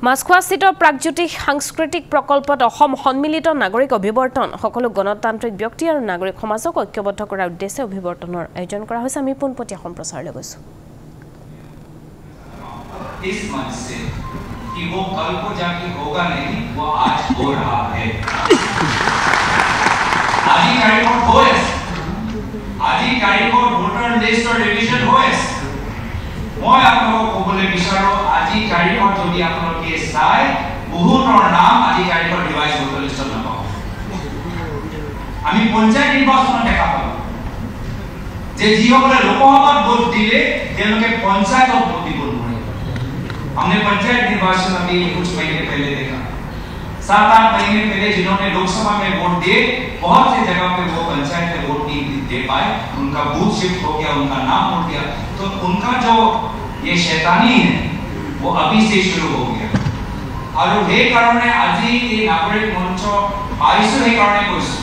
মাছখোৱাস্থিত প্ৰাগজ্যোতিষ সাংস্কৃতিক প্ৰকল্পত অসম সন্মিলিত নাগৰিক অভিৱৰ্তন সকলো গণতান্ত্ৰিক ব্যক্তি আৰু নাগৰিক সমাজক ঐক্যবদ্ধ কৰাৰ উদ্দেশ্যে অভিৱৰ্তনৰ আয়োজন কৰা হৈছে আমি পোনপটীয়া সম্প্ৰচাৰলৈ গৈছো इस मंच से कि वो कल को जाके होगा नहीं वो आज हो रहा है आज ही तारीख को होएस आज ही तारीख को वोटर लिस्ट और रिवीजन होएस মই আপোনাক ক'বলৈ বিচাৰো আজি তাৰিখত যদি আপোনালোকে চাই বহুতৰ নাম আজি তাৰিখত ৰিভাইজ ভোটাৰ লিষ্টত নাপাব আমি পঞ্চায়ত নিৰ্বাচনত দেখা পালো যে যিসকলে লোকসভাত ভোট দিলে তেওঁলোকে পঞ্চায়তত ভোট দিব নোৱাৰে हमने पंचायत निर्वाचन अभी कुछ महीने पहले देखा 7-8 महीने पहले जिन्होंने लोकसभा में वोट दिए बहुत से जगह पे वो पंचायत में वोट नहीं दे पाए उनका बूथ शिफ्ट हो गया उनका नाम उड़ गया तो उनका जो ये शैतानी है वो अभी से शुरू हो गया और हे कारणे আজি এই নাগৰিক মঞ্চ পাইছো হে कारणे কৈছো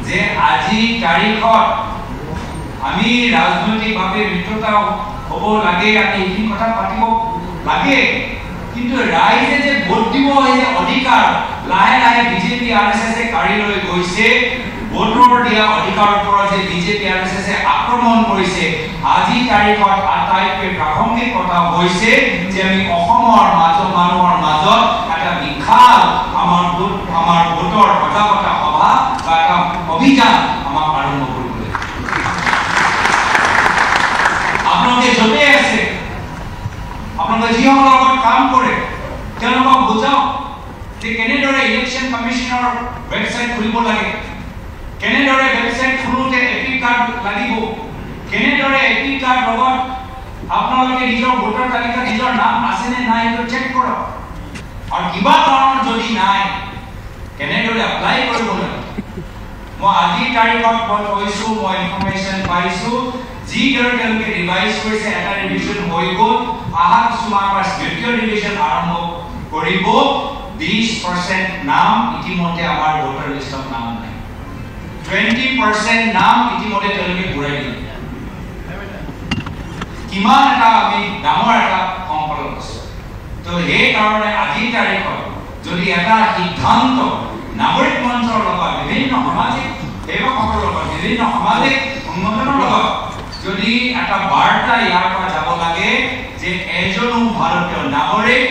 যে আজি তাৰিখত আমি ৰাজনৈতিকভাৱে মিত্ৰতা হ'ব লাগে আমি এই কথা পাতিব লাগে কিন্তু ৰাইজে যে ভোট দিব এই অধিকাৰ লাহে লাহে বিজেপি আৰএছএস কাঢ়ি লৈ গৈছে ভোটৰ দিয়া অধিকাৰৰ ওপৰত যে বিজেপি আৰএছএস আক্ৰমণ কৰিছে আজি তাৰিখত আটাইতকৈ প্ৰাসংগিক কথা হৈছে যে আমি অসমৰ মানুহৰ মাজত এটা বিশাল আমাৰ ভোটৰ সজাগতা সভা বা এটা অভিযান আমাক আৰম্ভ কৰিবলৈ আপোনালোকে য'তে আছে আপোনালোকে যিসকলৰ লগত কাম কৰে তেওঁলোকক বুজাওক যে কেনেদৰে ইলেকশ্যন কমিছনৰ ৱেবছাইট খুলিব লাগে কেনেদৰে ৱেবছাইট খুলোতে এপি কাৰ্ড লাগিব কেনেদৰে এপি কাৰ্ড লগত আপোনালোকে নিজৰ ভোটাৰ তালিকা নিজৰ নাম আছে নে নাই এইটো চেক কৰক আৰু কিবা কাৰণত যদি নাই কেনেদৰে এপ্লাই কৰিব লাগে মই আজি তাৰিখত কৈছো মই ইনফৰমেশ্যন পাইছো যিদৰে তেওঁলোকে ৰিভাইজ কৰিছে এটা ৰিভিজন হৈ গ'ল আহা কিছুমান পাছ দ্বিতীয় ৰিভিজন আৰম্ভ কৰিব 20% নাম ইতিমধ্যে আমাৰ ভোটাৰ লিষ্টত নাম নাই 20% নাম ইতিমধ্যে তেওঁলোকে ঘূৰাই দিলে কিমান এটা আমি ডাঙৰ এটা সংকলন আছে তো সেই কাৰণে আজি তাৰিখত যদি এটা সিদ্ধান্ত নাগৰিক মঞ্চৰ লগত বিভিন্ন সামাজিক সেৱকসকলৰ লগত বিভিন্ন সামাজিক সংগঠনৰ লগত যদি এটা বাৰ্তা ইয়াৰ পৰা যাব লাগে যে এজনো ভাৰতীয় নাগৰিক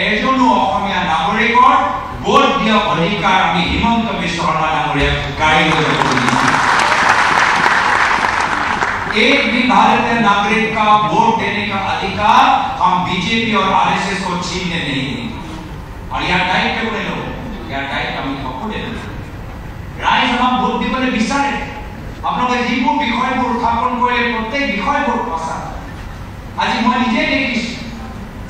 এজনো অসমীয়া নাগৰিকৰ ভোট দিয়া অধিকাৰ আমি হিমন্ত বিশ্ব শৰ্মা ডাঙৰীয়াক কাঢ়ি লৈ যাব एक भी भारतीय नागरिक का वोट देने का अधिकार हम बीजेपी और आरएसएस को छीनने नहीं देंगे और यह डाइट पे बोले लोग यह डाइट हम सबको दे देंगे राइज हम वोट दिबले বিচাৰে আপোনালোকে যিবোৰ বিষয়বোৰ উত্থাপন কৰিলে প্ৰত্যেক বিষয়বোৰ সঁচা আজি মই নিজে দেখিছো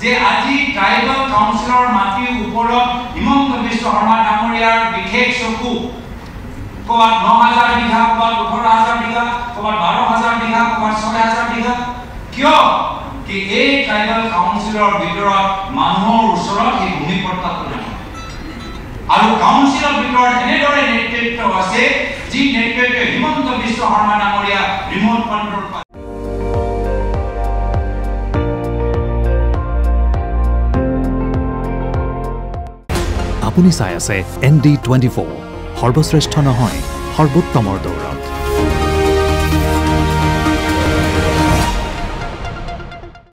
যে আজি ট্ৰাইবেল কাউন্সিলৰ মাটিৰ ওপৰত হিমন্ত বিশ্ব শৰ্মা ডাঙৰীয়াৰ বিশেষ চকু ক'বাত 9000 বিঘা ক'বাত 18000 বিঘা ক'বাত 12000 বিঘা ক'বাত 6000 বিঘা কিয় কি এই ট্ৰাইবেল কাউন্সিলৰ ভিতৰত মানুহৰ ওচৰত এই ভূমিপট্টাটো নাই আৰু কাউন্সিলৰ ভিতৰত এনেদৰে নেতৃত্ব আছে যি নেতৃত্বে হিমন্ত বিশ্ব শৰ্মা ডাঙৰীয়া ৰিমোট কন্ট্ৰল আপুনি চাই আছে ND24 সৰ্বশ্ৰেষ্ঠ নহয় সৰ্বোত্তমৰ দৌৰ